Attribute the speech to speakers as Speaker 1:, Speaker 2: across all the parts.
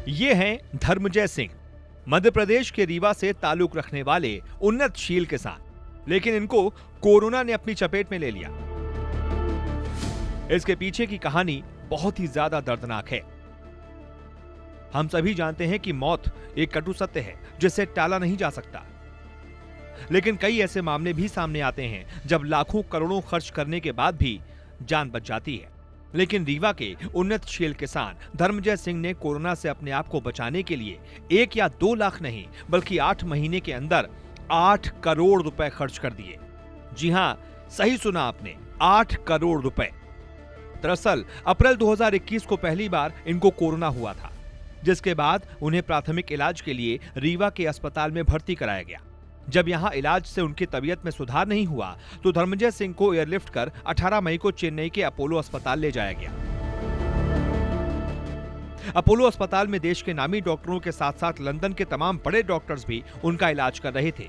Speaker 1: ये हैं धर्मजय सिंह, मध्य प्रदेश के रीवा से ताल्लुक रखने वाले उन्नतशील किसान। लेकिन इनको कोरोना ने अपनी चपेट में ले लिया। इसके पीछे की कहानी बहुत ही ज्यादा दर्दनाक है। हम सभी जानते हैं कि मौत एक कटु सत्य है जिसे टाला नहीं जा सकता। लेकिन कई ऐसे मामले भी सामने आते हैं जब लाखों करोड़ों खर्च करने के बाद भी जान बच जाती है। लेकिन रीवा के उन्नतशील किसान धर्मजय सिंह ने कोरोना से अपने आप को बचाने के लिए 1 या 2 लाख नहीं बल्कि 8 महीने के अंदर 8 करोड़ रुपए खर्च कर दिए। जी हां, सही सुना आपने, 8 करोड़ रुपए। दरअसल अप्रैल 2021 को पहली बार इनको कोरोना हुआ था, जिसके बाद उन्हें प्राथमिक इलाज के लिए रीवा के अस्पताल में भर्ती कराया गया। जब यहां इलाज से उनकी तबीयत में सुधार नहीं हुआ तो धर्मजय सिंह को एयरलिफ्ट कर 18 मई को चेन्नई के अपोलो अस्पताल ले जाया गया। अपोलो अस्पताल में देश के नामी डॉक्टरों के साथ साथ लंदन के तमाम बड़े डॉक्टर्स भी उनका इलाज कर रहे थे।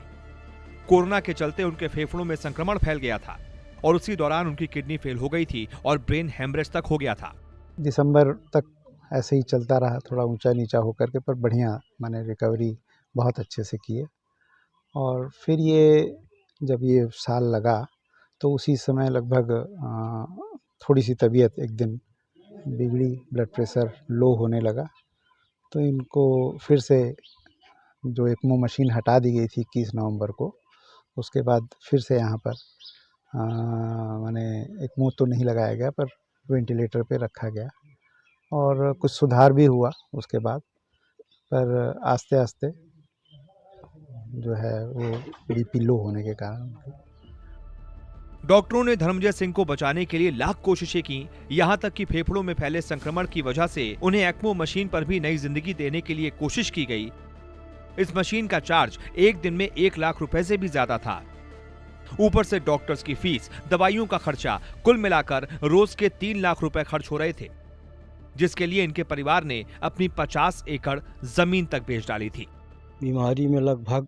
Speaker 1: कोरोना के चलते उनके फेफड़ों में संक्रमण फैल गया था और उसी दौरान उनकी किडनी फेल हो गई थी और ब्रेन हेमरेज तक हो गया था।
Speaker 2: दिसंबर तक ऐसे ही चलता रहा, थोड़ा ऊंचा नीचा होकर के, पर बढ़िया मैंने रिकवरी बहुत अच्छे से की है। और फिर जब ये साल लगा तो उसी समय लगभग थोड़ी सी तबीयत एक दिन बिगड़ी, ब्लड प्रेशर लो होने लगा। तो इनको फिर से जो एक्मो मशीन हटा दी गई थी 21 नवंबर को, उसके बाद फिर से यहाँ पर माने एक्मो तो नहीं लगाया गया पर वेंटिलेटर पे रखा गया और कुछ सुधार भी हुआ उसके बाद। पर आस्ते आस्ते जो है वो बीपी लो होने के कारण।
Speaker 1: डॉक्टरों ने धर्मजय सिंह को बचाने के लिए लाख कोशिशें की, यहां तक कि फेफड़ों में फैले संक्रमण की वजह से उन्हें एक्मो मशीन पर भी नई जिंदगी देने के लिए कोशिश की गई। इस मशीन का चार्ज एक दिन में 1 लाख रुपए से भी ज्यादा था। ऊपर से डॉक्टर्स की फीस, दवाइयों का खर्चा, कुल मिलाकर रोज के 3 लाख रुपए खर्च हो रहे थे, जिसके लिए इनके परिवार ने अपनी 50 एकड़ जमीन तक बेच डाली थी।
Speaker 3: बीमारी में लगभग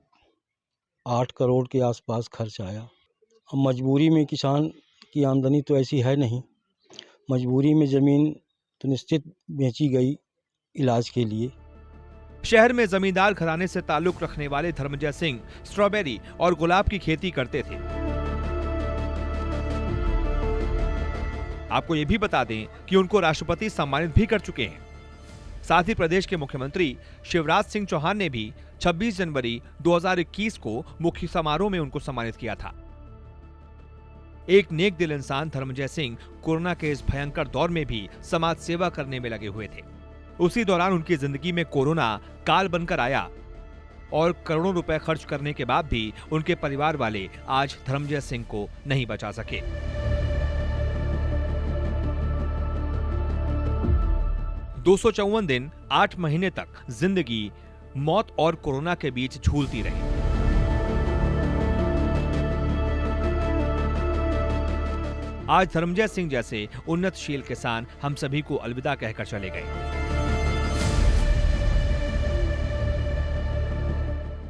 Speaker 3: 8 करोड़ के आसपास खर्च आया। अब मजबूरी में, किसान की आमदनी तो ऐसी है नहीं, मजबूरी में ज़मीन तो निश्चित बेची गई इलाज के लिए।
Speaker 1: शहर में जमींदार घराने से ताल्लुक रखने वाले धर्मजय सिंह स्ट्रॉबेरी और गुलाब की खेती करते थे। आपको यह भी बता दें कि उनको राष्ट्रपति सम्मानित भी कर चुके हैं। साथ ही प्रदेश के मुख्यमंत्री शिवराज सिंह चौहान ने भी 26 जनवरी 2021 को मुख्य समारोह में उनको सम्मानित किया था। एक नेक दिल इंसान धर्मजय सिंह कोरोना के इस भयंकर दौर में भी समाज सेवा करने में लगे हुए थे। उसी दौरान उनकी जिंदगी में कोरोना काल बनकर आया और करोड़ों रुपए खर्च करने के बाद भी उनके परिवार वाले आज धर्मजय सिंह को नहीं बचा सके। 254 दिन 8 महीने तक जिंदगी मौत और कोरोना के बीच झूलती रही। आज धर्मजय सिंह जैसे उन्नतशील किसान हम सभी को अलविदा कहकर चले गए।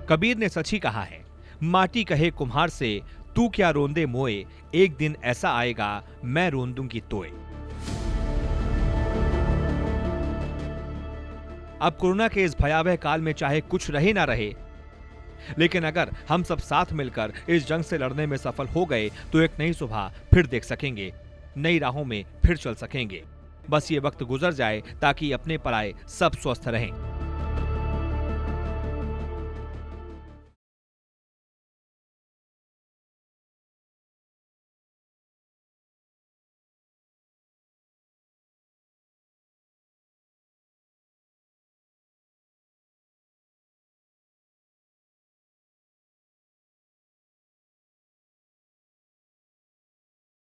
Speaker 1: कबीर ने सच ही कहा है, माटी कहे कुम्हार से तू क्या रोंदे मोए, एक दिन ऐसा आएगा मैं रोंदूंगी तोए। अब कोरोना के इस भयावह काल में चाहे कुछ रहे ना रहे, लेकिन अगर हम सब साथ मिलकर इस जंग से लड़ने में सफल हो गए तो एक नई सुबह फिर देख सकेंगे, नई राहों में फिर चल सकेंगे। बस ये वक्त गुजर जाए ताकि अपने पराए सब स्वस्थ रहें।